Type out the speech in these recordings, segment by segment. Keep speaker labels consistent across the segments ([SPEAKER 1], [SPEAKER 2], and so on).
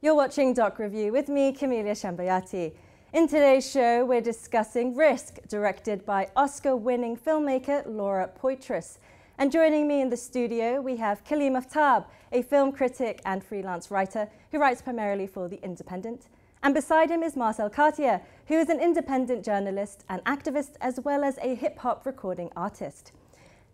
[SPEAKER 1] You're watching Doc Review with me, Camelia Shambayati. In today's show, we're discussing Risk, directed by Oscar-winning filmmaker Laura Poitras. And joining me in the studio, we have Kaleem Aftab, a film critic and freelance writer who writes primarily for The Independent. And beside him is Marcel Cartier, who is an independent journalist and activist, as well as a hip-hop recording artist.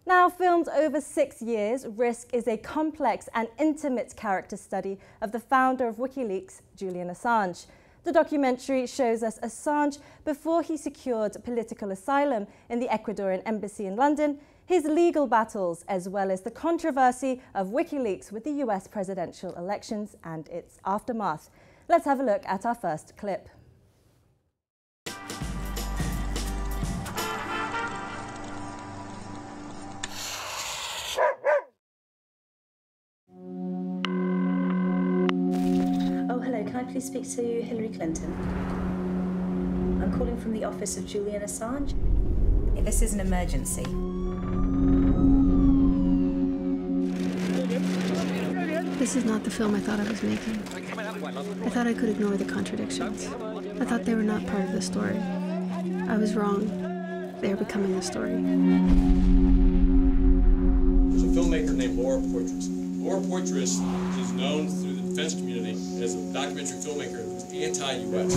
[SPEAKER 1] Now, filmed over 6 years, Risk is a complex and intimate character study of the founder of WikiLeaks, Julian Assange. The documentary shows us Assange before he secured political asylum in the Ecuadorian embassy in London, his legal battles, as well as the controversy of WikiLeaks with the US presidential elections and its aftermath. Let's have a look at our first clip.
[SPEAKER 2] Can I please speak to Hillary Clinton? I'm calling from the office of Julian Assange. This is an emergency.
[SPEAKER 3] This is not the film I thought I was making. I thought I could ignore the contradictions. I thought they were not part of the story. I was wrong. They are becoming the story.
[SPEAKER 4] There's a filmmaker named Laura Poitras. Laura Poitras is known through the defense community as a documentary filmmaker who's anti-US.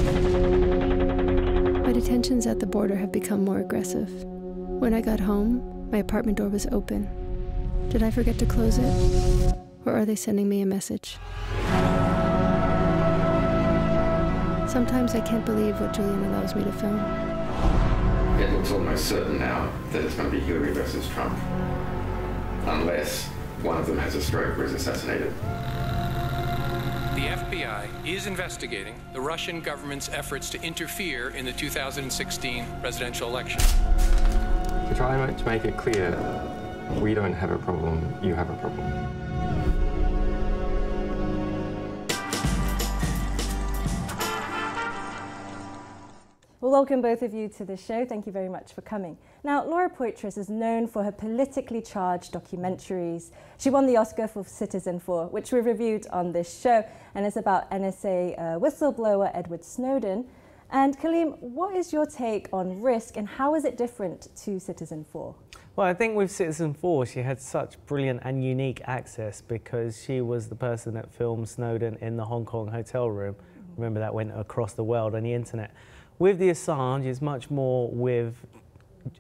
[SPEAKER 3] My detentions at the border have become more aggressive. When I got home, my apartment door was open. Did I forget to close it? Or are they sending me a message? Sometimes I can't believe what Julian allows me to film.
[SPEAKER 5] It looks almost certain now that it's going to be Hillary versus Trump. Unless one of them has a stroke or is assassinated.
[SPEAKER 6] The FBI is investigating the Russian government's efforts to interfere in the 2016 presidential election.
[SPEAKER 5] To try to make it clear, we don't have a problem, you have a problem.
[SPEAKER 1] Well, welcome both of you to the show. Thank you very much for coming. Now, Laura Poitras is known for her politically charged documentaries. She won the Oscar for Citizen4, which we reviewed on this show, and it's about NSA whistleblower Edward Snowden. And Kaleem, what is your take on Risk, and how is it different to Citizen4?
[SPEAKER 7] Well, I think with Citizen4, she had such brilliant and unique access because she was the person that filmed Snowden in the Hong Kong hotel room. Remember, that went across the world on the internet. With the Assange, it's much more with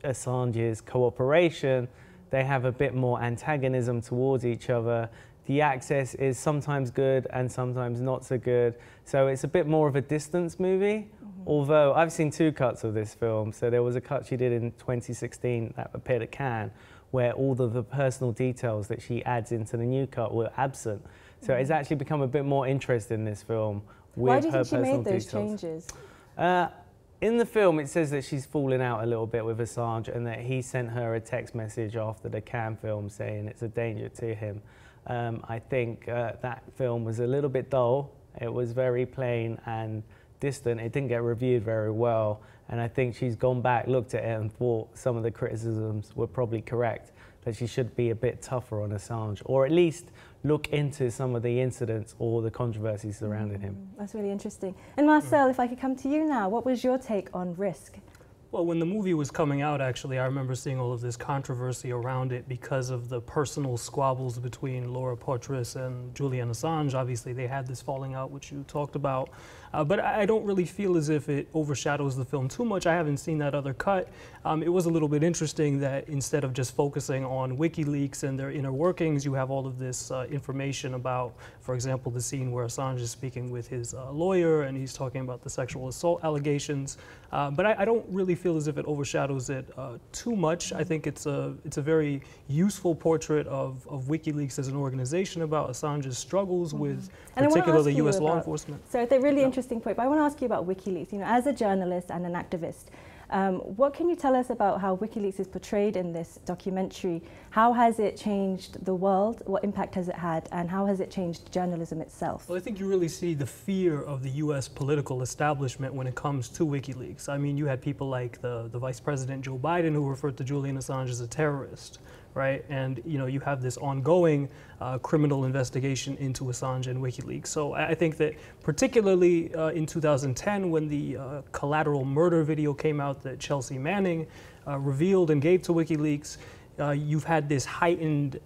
[SPEAKER 7] Assange's cooperation. They have a bit more antagonism towards each other. The access is sometimes good and sometimes not so good. So it's a bit more of a distance movie. Although I've seen 2 cuts of this film. So there was a cut she did in 2016 that appeared at Cannes, where all of the personal details that she adds into the new cut were absent. So it's actually become a bit more interesting in this film with her personal details. Why do you think she made those changes? In the film, it says that she's fallen out a little bit with Assange and that he sent her a text message after the Cannes film saying it's a danger to him. I think that film was a little bit dull. It was very plain and distant. It didn't get reviewed very well. And I think she's gone back, looked at it and thought some of the criticisms were probably correct, that she should be a bit tougher on Assange, or at least look into some of the incidents or the controversies surrounding him.
[SPEAKER 1] That's really interesting. And Marcel, if I could come to you now, what was your take on Risk?
[SPEAKER 8] Well, when the movie was coming out, actually, I remember seeing all of this controversy around it because of the personal squabbles between Laura Poitras and Julian Assange. Obviously, they had this falling out, which you talked about. But I don't really feel as if it overshadows the film too much. I haven't seen that other cut. It was a little bit interesting that instead of just focusing on WikiLeaks and their inner workings, you have all of this information about, for example, the scene where Assange is speaking with his lawyer and he's talking about the sexual assault allegations. But I don't really feel as if it overshadows it too much. I think it's a very useful portrait of WikiLeaks as an organization about Assange's struggles with particularly U.S. law enforcement.
[SPEAKER 1] So it's a really interesting point, but I want to ask you about WikiLeaks. You know, as a journalist and an activist, what can you tell us about how WikiLeaks is portrayed in this documentary? How has it changed the world? What impact has it had? And how has it changed journalism itself?
[SPEAKER 8] Well, I think you really see the fear of the U.S. political establishment when it comes to WikiLeaks. I mean, you had people like the Vice President Joe Biden who referred to Julian Assange as a terrorist, right? And, you know, you have this ongoing criminal investigation into Assange and WikiLeaks. So I think that particularly in 2010, when the collateral murder video came out that Chelsea Manning revealed and gave to WikiLeaks, you've had this heightened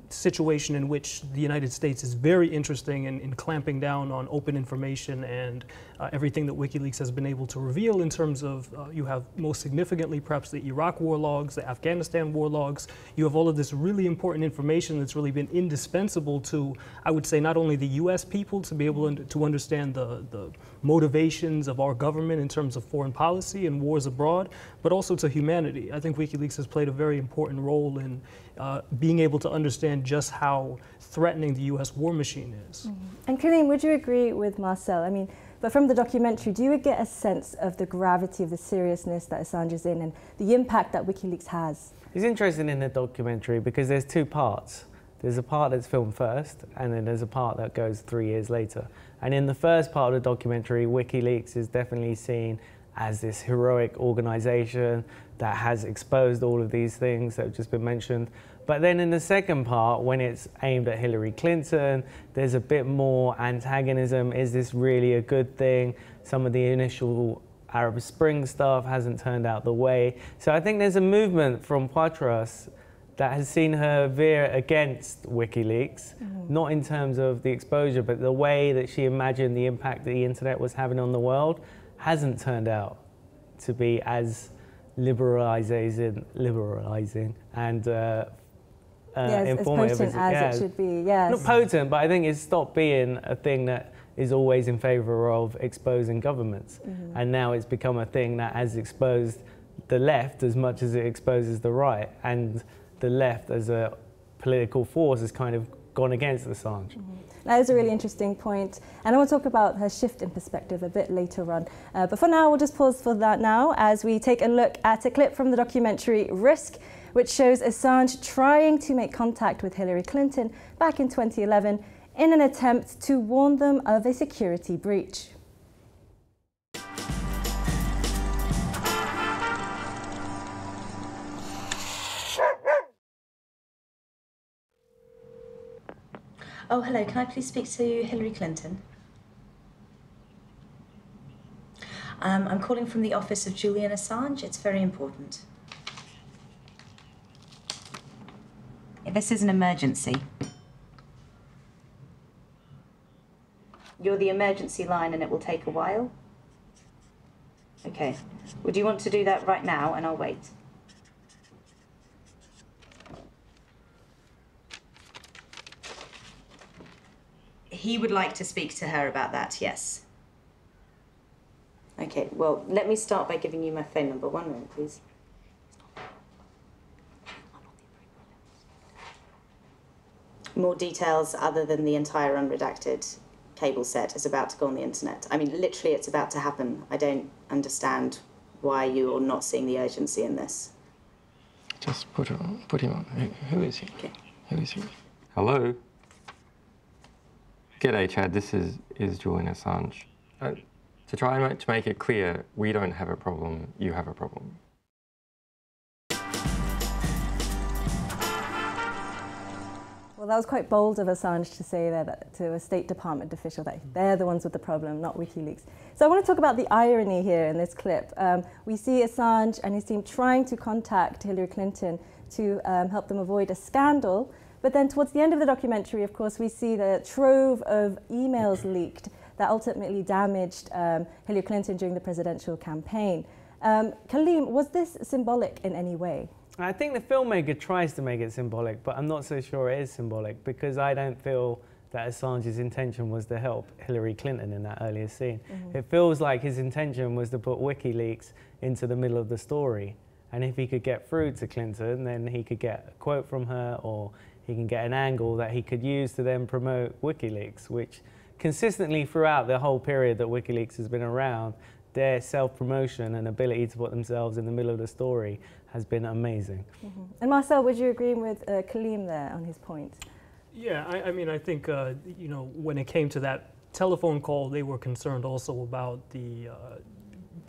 [SPEAKER 8] situation in which the United States is very interesting in clamping down on open information and everything that WikiLeaks has been able to reveal in terms of, you have most significantly perhaps the Iraq war logs, the Afghanistan war logs. You have all of this really important information that's really been indispensable to, I would say, not only the US people to be able to understand the motivations of our government in terms of foreign policy and wars abroad, but also to humanity. I think WikiLeaks has played a very important role in being able to understand just how threatening the US war machine is.
[SPEAKER 1] And Kareem, would you agree with Marcel? I mean, but from the documentary, do you get a sense of the gravity of the seriousness that Assange is in and the impact that WikiLeaks has?
[SPEAKER 7] It's interesting in the documentary because there's two parts. There's a part that's filmed first, and then there's a part that goes 3 years later. And in the first part of the documentary, WikiLeaks is definitely seen as this heroic organization that has exposed all of these things that have just been mentioned. But then in the second part, when it's aimed at Hillary Clinton, there's a bit more antagonism. Is this really a good thing? Some of the initial Arab Spring stuff hasn't turned out the way. So I think there's a movement from Poitras that has seen her veer against WikiLeaks, not in terms of the exposure, but the way that she imagined the impact that the internet was having on the world hasn't turned out to be as liberalizing and informative
[SPEAKER 1] as potent as it should be, yes.
[SPEAKER 7] Not potent, but I think it's stopped being a thing that is always in favor of exposing governments. And now it's become a thing that has exposed the left as much as it exposes the right. And the left as a political force has kind of gone against Assange.
[SPEAKER 1] That is a really interesting point. And I want to talk about her shift in perspective a bit later on. But for now, we'll just pause for that now as we take a look at a clip from the documentary Risk, which shows Assange trying to make contact with Hillary Clinton back in 2011 in an attempt to warn them of a security breach.
[SPEAKER 2] Oh, hello, can I please speak to Hillary Clinton? I'm calling from the office of Julian Assange. It's very important. This is an emergency. You're the emergency line and it will take a while? Okay. Would you want to do that right now and I'll wait? He would like to speak to her about that, yes. Okay, well, let me start by giving you my phone number. 1 moment, please. More details other than the entire unredacted cable set is about to go on the internet. I mean, literally, it's about to happen. I don't understand why you're not seeing the urgency in this.
[SPEAKER 5] Just put him on. Who is he?
[SPEAKER 2] Okay.
[SPEAKER 5] Who is he?
[SPEAKER 9] Hello?
[SPEAKER 5] G'day, Chad. This is Julian Assange. To try and to make it clear, we don't have a problem, you have a problem.
[SPEAKER 1] Well, that was quite bold of Assange to say that to a State Department official that they're the ones with the problem, not WikiLeaks. So I want to talk about the irony here in this clip. We see Assange and his team trying to contact Hillary Clinton to help them avoid a scandal. But then towards the end of the documentary, of course, we see the trove of emails leaked that ultimately damaged Hillary Clinton during the presidential campaign. Kaleem, was this symbolic in any way?
[SPEAKER 7] I think the filmmaker tries to make it symbolic, but I'm not so sure it is symbolic because I don't feel that Assange's intention was to help Hillary Clinton in that earlier scene. It feels like his intention was to put WikiLeaks into the middle of the story. And if he could get through to Clinton, then he could get a quote from her, or he can get an angle that he could use to then promote WikiLeaks, which consistently throughout the whole period that WikiLeaks has been around, their self-promotion and ability to put themselves in the middle of the story has been amazing.
[SPEAKER 1] And Marcel, would you agree with Kaleem there on his point?
[SPEAKER 8] Yeah, I mean, I think, you know, when it came to that telephone call, they were concerned also about the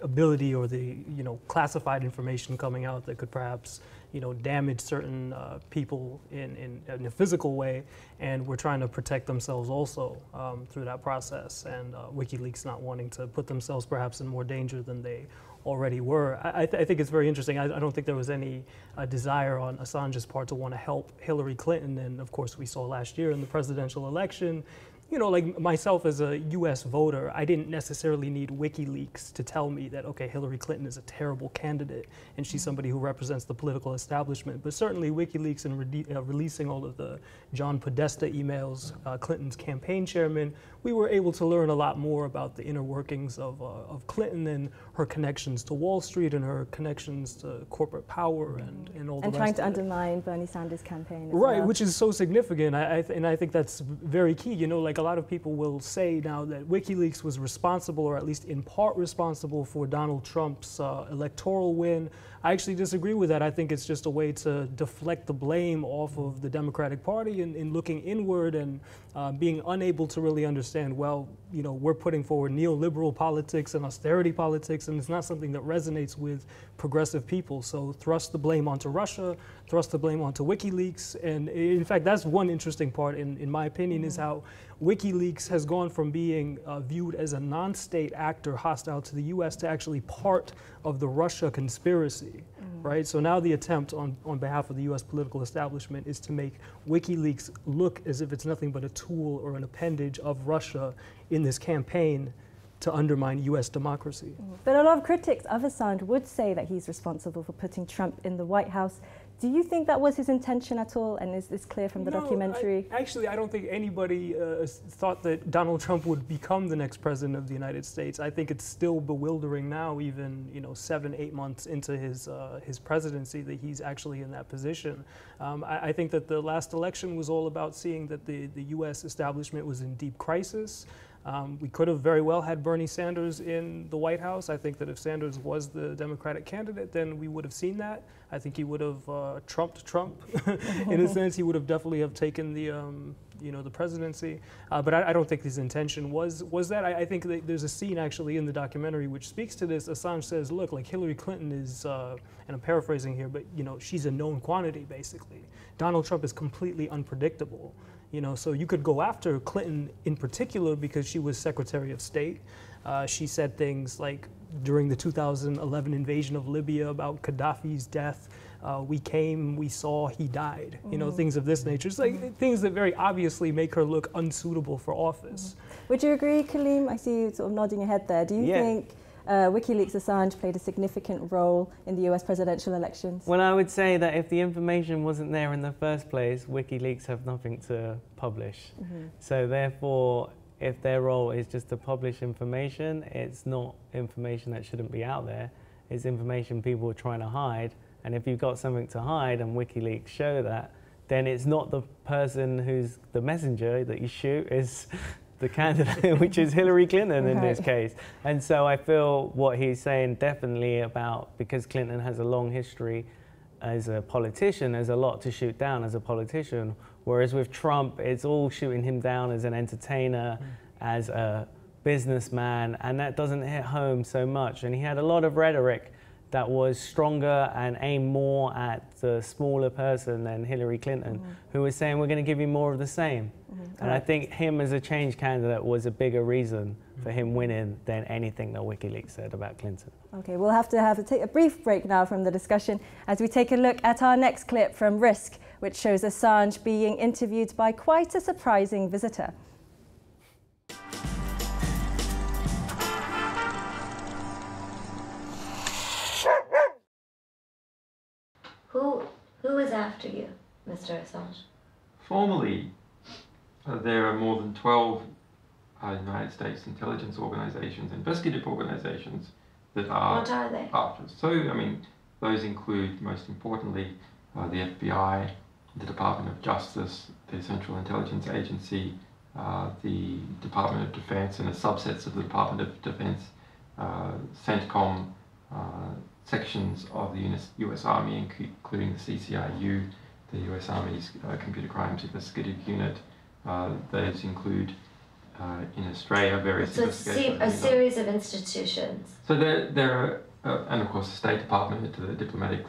[SPEAKER 8] ability or the, you know, classified information coming out that could perhaps, you know, damage certain people in a physical way, and we're trying to protect themselves also through that process, and WikiLeaks not wanting to put themselves perhaps in more danger than they already were. I think it's very interesting. I don't think there was any desire on Assange's part to want to help Hillary Clinton, and of course we saw last year in the presidential election, you know, like myself as a US voter, I didn't necessarily need WikiLeaks to tell me that, okay, Hillary Clinton is a terrible candidate and she's somebody who represents the political establishment. But certainly WikiLeaks and releasing all of the John Podesta emails, Clinton's campaign chairman, we were able to learn a lot more about the inner workings of Clinton and her connections to Wall Street and her connections to corporate power and all the rest.
[SPEAKER 1] And trying to undermine Bernie Sanders' campaign as
[SPEAKER 8] right,
[SPEAKER 1] well.
[SPEAKER 8] which is so significant. And I think that's very key. You know, like a lot of people will say now that WikiLeaks was responsible, or at least in part responsible, for Donald Trump's electoral win. I actually disagree with that. I think it's just a way to deflect the blame off of the Democratic Party in looking inward and being unable to really understand, well, you know, we're putting forward neoliberal politics and austerity politics, and it's not something that resonates with progressive people. So thrust the blame onto Russia, thrust the blame onto WikiLeaks. And in fact, that's one interesting part, in my opinion, is how WikiLeaks has gone from being viewed as a non-state actor hostile to the US to actually part of the Russia conspiracy, right? So now the attempt on behalf of the US political establishment is to make WikiLeaks look as if it's nothing but a tool or an appendage of Russia in this campaign to undermine US democracy.
[SPEAKER 1] But a lot of critics of Assange would say that he's responsible for putting Trump in the White House. Do you think that was his intention at all? And is this clear from the documentary?
[SPEAKER 8] Actually, I don't think anybody thought that Donald Trump would become the next president of the United States. I think it's still bewildering now, even 7-8 months into his presidency, that he's actually in that position. I think that the last election was all about seeing that the U.S. establishment was in deep crisis. We could have very well had Bernie Sanders in the White House. I think that if Sanders was the Democratic candidate, then we would have seen that. I think he would have trumped Trump. In a sense, he would have definitely have taken the the presidency. But I don't think his intention was that. I think that there's a scene actually in the documentary which speaks to this. Assange says, look, like Hillary Clinton is, and I'm paraphrasing here, but she's a known quantity basically. Donald Trump is completely unpredictable. So you could go after Clinton in particular because she was Secretary of State. She said things like during the 2011 invasion of Libya about Gaddafi's death, we came, we saw, he died. Things of this nature. It's like things that very obviously make her look unsuitable for office.
[SPEAKER 1] Would you agree, Kaleem? I see you sort of nodding your head there. Do you think WikiLeaks Assange played a significant role in the US presidential elections?
[SPEAKER 7] Well, I would say that if the information wasn't there in the first place, WikiLeaks have nothing to publish. So therefore, if their role is just to publish information, it's not information that shouldn't be out there. It's information people are trying to hide. And if you've got something to hide and WikiLeaks show that, then it's not the person who's the messenger that you shoot, is the candidate, which is Hillary Clinton in this case. And so I feel what he's saying definitely about, because Clinton has a long history as a politician, there's a lot to shoot down as a politician, Whereas with Trump, it's all shooting him down as an entertainer, as a businessman, and that doesn't hit home so much. And he had a lot of rhetoric that was stronger and aimed more at the smaller person than Hillary Clinton, who was saying, we're going to give you more of the same. And I think him as a change candidate was a bigger reason for him winning than anything that WikiLeaks said about Clinton. Okay, we'll have to take a brief break now from the discussion as we take a look at our next clip from Risk, which shows Assange being interviewed by quite a surprising visitor.
[SPEAKER 9] Who is after you, Mr. Assange?
[SPEAKER 10] Formally, there are more than 12 United States intelligence organizations, investigative organizations that are...
[SPEAKER 9] What are they?
[SPEAKER 10] After. So, I mean, those include, most importantly, the FBI, the Department of Justice, the Central Intelligence Agency, the Department of Defense and the subsets of the Department of Defense, CENTCOM, sections of the US Army, including the CCIU, the US Army's Computer Crimes Investigative Unit. Those include, in Australia, various investigations.
[SPEAKER 9] A series of institutions.
[SPEAKER 10] So there are, and of course the State Department, the Diplomatic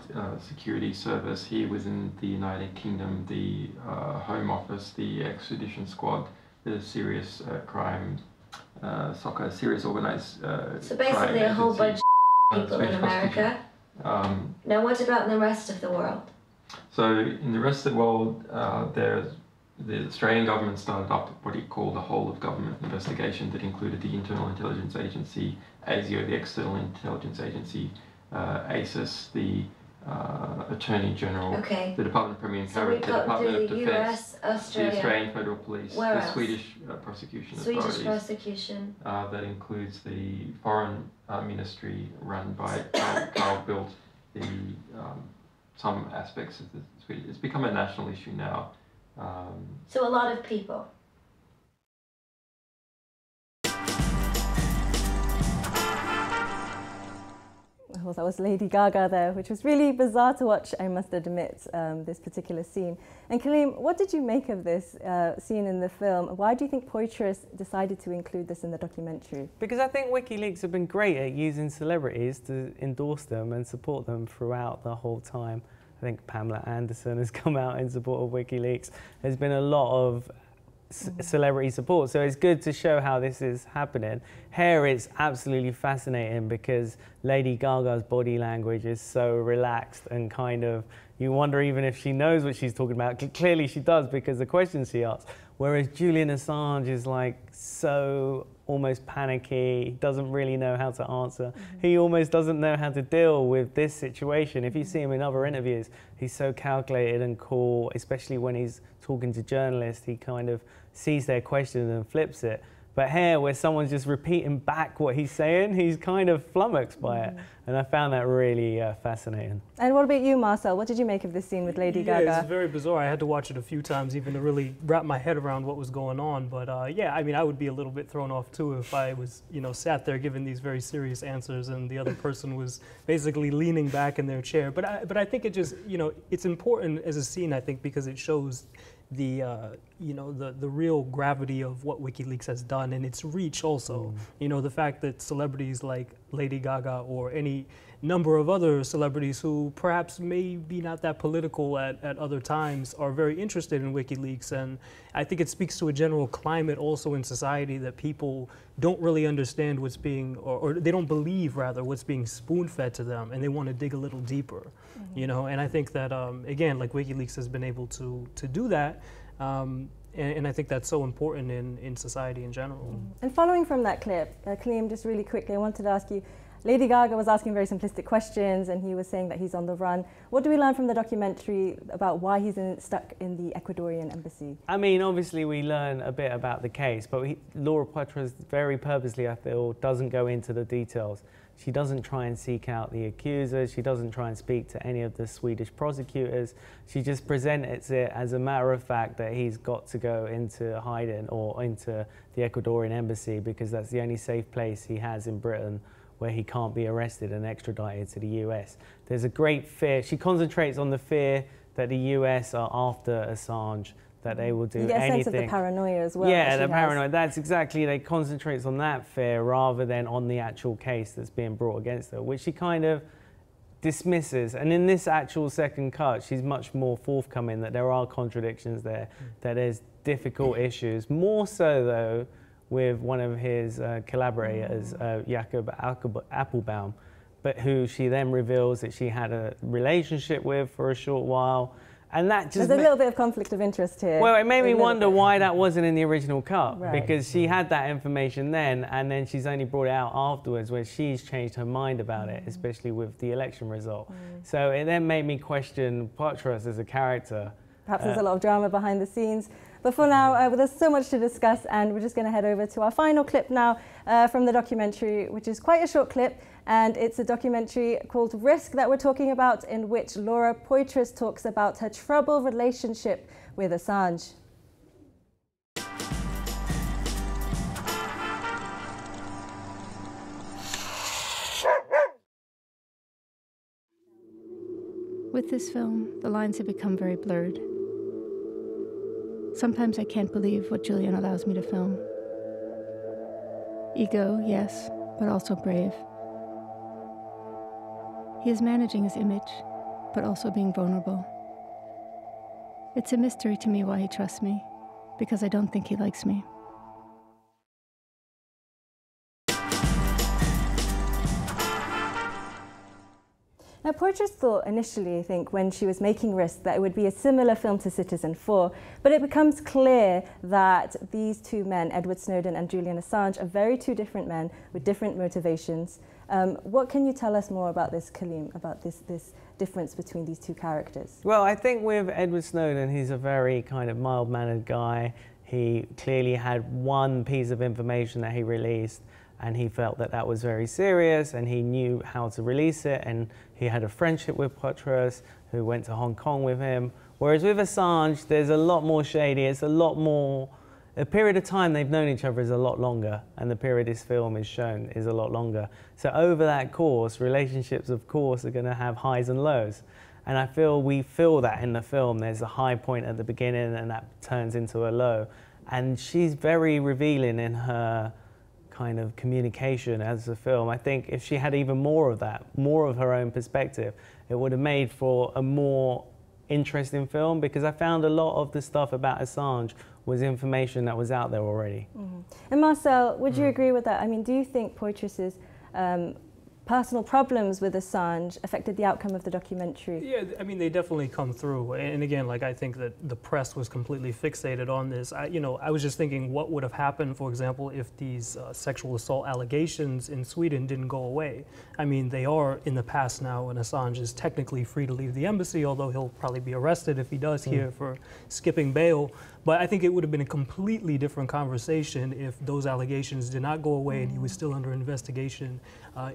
[SPEAKER 10] Security Service here within the United Kingdom, the Home Office, the Extradition Squad, the Serious Crime, Serious Organized
[SPEAKER 9] So basically a whole bunch of people in America. Now what about the rest of the world?
[SPEAKER 10] So in the rest of the world, the Australian government started up what it called a whole of government investigation that included the Internal Intelligence Agency, ASIO, the External Intelligence Agency, ASIS, the Attorney General, the Department of Premier Intelligence, the Department of Defense,
[SPEAKER 9] Australia,
[SPEAKER 10] the Australian Federal Police, the Swedish Prosecution Authorities.
[SPEAKER 9] Swedish prosecution.
[SPEAKER 10] That includes the Foreign Ministry run by Carl Bildt, some aspects of the Swedish. It's become a national issue now.
[SPEAKER 9] So a lot of people.
[SPEAKER 1] Well, that was Lady Gaga there, which was really bizarre to watch, I must admit, this particular scene. And Kaleem, what did you make of this scene in the film? Why do you think Poitras decided to include this in the documentary?
[SPEAKER 7] Because I think WikiLeaks have been great at using celebrities to endorse them and support them throughout the whole time. I think Pamela Anderson has come out in support of WikiLeaks. There's been a lot of celebrity support, so it's good to show how this is happening. Here it's absolutely fascinating because Lady Gaga's body language is so relaxed and kind of, you wonder even if she knows what she's talking about. Clearly she does because the questions she asks. Whereas Julian Assange is like so almost panicky, doesn't really know how to answer. He almost doesn't know how to deal with this situation. If you see him in other interviews, he's so calculated and cool, especially when he's talking to journalists, he kind of sees their question and flips it. But here, where someone's just repeating back what he's saying, he's kind of flummoxed by it. And I found that really fascinating.
[SPEAKER 1] And what about you, Marcel? What did you make of this scene with Lady Gaga?
[SPEAKER 8] It's very bizarre. I had to watch it a few times even to really wrap my head around what was going on. But yeah, I mean, I would be a little bit thrown off too if I was, sat there giving these very serious answers and the other person was basically leaning back in their chair. But I think it just, it's important as a scene, I think, because it shows the real gravity of what WikiLeaks has done and its reach also. The fact that celebrities like Lady Gaga or any number of other celebrities who perhaps may be not that political at other times are very interested in WikiLeaks, and I think it speaks to a general climate also in society that people don't really understand what's being, or they don't believe rather what's being spoon-fed to them, and they want to dig a little deeper, and I think that again, like WikiLeaks has been able to do that, and I think that's so important in society in general.
[SPEAKER 1] And following from that clip, Kaleem, just really quickly, I wanted to ask you, Lady Gaga was asking very simplistic questions and he was saying that he's on the run. What do we learn from the documentary about why he's stuck in the Ecuadorian embassy?
[SPEAKER 7] I mean, obviously we learn a bit about the case, but Laura Poitras very purposely, I feel, doesn't go into the details. She doesn't try and seek out the accusers. She doesn't try and speak to any of the Swedish prosecutors. She just presents it as a matter of fact that he's got to go into hiding or into the Ecuadorian embassy because that's the only safe place he has in Britain where he can't be arrested and extradited to the US. There's a great fear. She concentrates on the fear that the US are after Assange, that they will do
[SPEAKER 1] you get
[SPEAKER 7] anything.
[SPEAKER 1] a sense of the paranoia as well.
[SPEAKER 7] Yeah, the paranoia. That's exactly, they concentrates on that fear rather than on the actual case that's being brought against her, which she kind of dismisses. And in this actual second cut, she's much more forthcoming that there are contradictions there, that there's difficult issues. More so, though, with one of his collaborators, Jacob Appelbaum, but who she then reveals that she had a relationship with for a short while. And that just...
[SPEAKER 1] There's a little bit of conflict of interest here.
[SPEAKER 7] Well, it made me wonder why that wasn't in the original cut,
[SPEAKER 1] right.
[SPEAKER 7] because she had that information then, and then she's only brought it out afterwards where she's changed her mind about it, especially with the election result. So it then made me question Poitras as a character.
[SPEAKER 1] Perhaps there's a lot of drama behind the scenes. But for now, there's so much to discuss, and we're just going to head over to our final clip now from the documentary, which is quite a short clip, and it's a documentary called Risk that we're talking about, in which Laura Poitras talks about her troubled relationship with Assange.
[SPEAKER 3] With this film, the lines have become very blurred. Sometimes I can't believe what Julian allows me to film. Ego, yes, but also brave. He is managing his image, but also being vulnerable. It's a mystery to me why he trusts me, because I don't think he likes me.
[SPEAKER 1] Now, Poitras thought initially, I think, when she was making Risk, that it would be a similar film to Citizen 4, but it becomes clear that these two men, Edward Snowden and Julian Assange, are very two different men with different motivations. What can you tell us more about this, Kaleem, about this difference between these two characters?
[SPEAKER 7] Well, I think with Edward Snowden, he's a very kind of mild-mannered guy. He clearly had one piece of information that he released, and he felt that that was very serious, and he knew how to release it, and he had a friendship with Poitras, who went to Hong Kong with him. Whereas with Assange, there's a lot more shady, it's a lot more, the period of time they've known each other is a lot longer, and the period this film is shown is a lot longer. So over that course, relationships, of course, are going to have highs and lows. And I feel we feel that in the film. There's a high point at the beginning, and that turns into a low. And she's very revealing in her kind of communication as a film. I think if she had even more of that, more of her own perspective, it would have made for a more interesting film, because I found a lot of the stuff about Assange was information that was out there already.
[SPEAKER 1] And Marcel, would you agree with that? I mean, do you think Poitras's personal problems with Assange affected the outcome of the documentary?
[SPEAKER 8] Yeah, I mean, they definitely come through. And again, like, I think that the press was completely fixated on this. I was just thinking what would have happened, for example, if these sexual assault allegations in Sweden didn't go away. I mean, they are in the past now, and Assange is technically free to leave the embassy, although he'll probably be arrested if he does here for skipping bail. But I think it would have been a completely different conversation if those allegations did not go away and he was still under investigation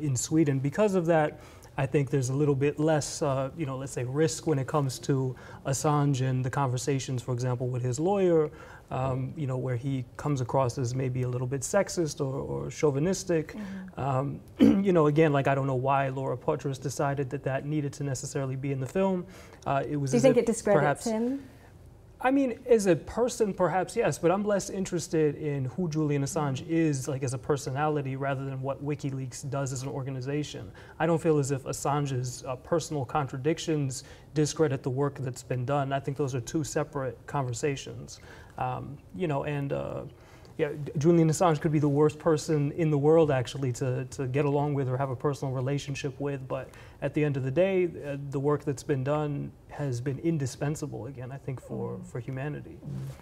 [SPEAKER 8] in Sweden. Because of that, I think there's a little bit less, let's say, risk when it comes to Assange and the conversations, for example, with his lawyer, where he comes across as maybe a little bit sexist or chauvinistic. Again, like, I don't know why Laura Poitras decided that that needed to necessarily be in the film. It was.
[SPEAKER 1] Do you think it discredits him?
[SPEAKER 8] I mean, as a person, perhaps yes, but I'm less interested in who Julian Assange is, like, as a personality, rather than what WikiLeaks does as an organization. I don't feel as if Assange's personal contradictions discredit the work that's been done. I think those are two separate conversations. Julian Assange could be the worst person in the world, actually, to get along with or have a personal relationship with, but at the end of the day, the work that's been done has been indispensable, again, I think, for humanity.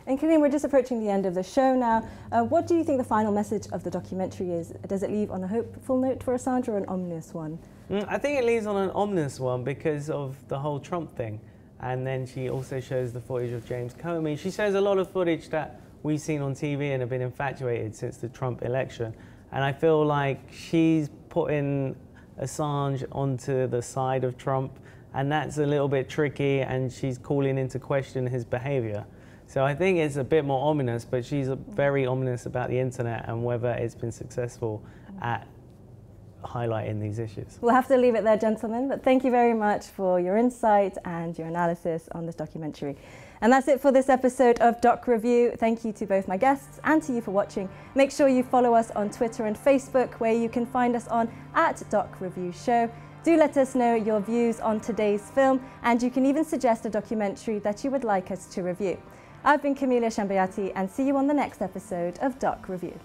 [SPEAKER 1] And Kaleem, we're just approaching the end of the show now. What do you think the final message of the documentary is? Does it leave on a hopeful note for Assange, or an ominous one?
[SPEAKER 7] I think it leaves on an ominous one because of the whole Trump thing. And then she also shows the footage of James Comey. She shows a lot of footage that we've seen on TV and have been infatuated since the Trump election. And I feel like she's putting Assange onto the side of Trump, and that's a little bit tricky, and she's calling into question his behavior. So I think it's a bit more ominous, but she's very ominous about the internet and whether it's been successful at highlighting these issues.
[SPEAKER 1] We'll have to leave it there, gentlemen, but thank you very much for your insight and your analysis on this documentary. And that's it for this episode of Doc Review. Thank you to both my guests and to you for watching. Make sure you follow us on Twitter and Facebook, where you can find us on @DocReviewShow. Do let us know your views on today's film, and you can even suggest a documentary that you would like us to review. I've been Camelia Shambayati, and see you on the next episode of Doc Review.